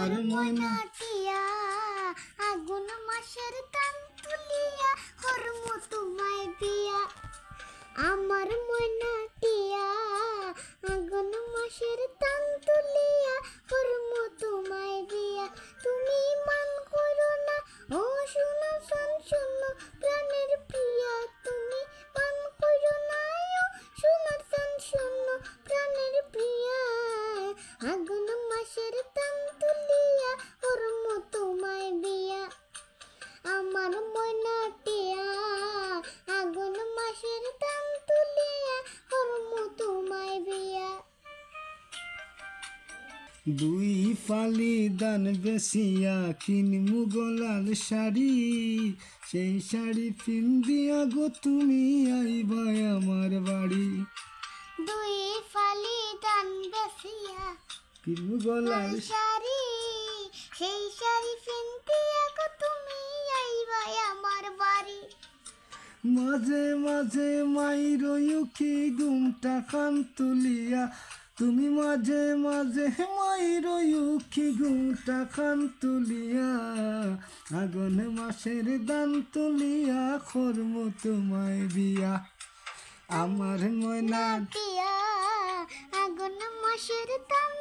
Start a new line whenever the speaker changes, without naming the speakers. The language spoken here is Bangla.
আর ময়না
টিয়া আগুন মাসের দান তুলিয়া হরম তোমায় দিয়া আমার ময়না টিয়া আগুন মাসের দান তুলিয়া হরম তোমায় দিয়া তুমি মান করো না ও শোনো শোনো প্রাণের প্রিয়া তুমি মান করো না ও শোনো শোনো প্রাণের প্রিয়া আগুন মাসের দান তুলিয়া হরম তোমায় দিয়া আমার ময়না টিয়া আগুন মাসের দান তুলিয়া হরম তোমায় বিয়া
দুই ফালি দান বেসিয়া কিনমু গলার শাড়ি সেই শাড়ি পিন্দিয়া গো তুমি আইবা আমার বাড়ি
দুই ফালি দান বেসিয়া
কিনমু গলার
শাড়ি সেই শাড়ি পিন্দিয়া গো তুমি আইবা আমার বাড়ি
মাঝে মাঝে মাইর উখি ঘুমটা খান তুলিয়া তুমি মাঝে মাঝে মাইর উখি ঘুমটা খান তুলিয়া আগুন মাসের দান তুলিয়া করম তোমায় বিয়া আমার ময়না
টিয়া আগুন মাসের দান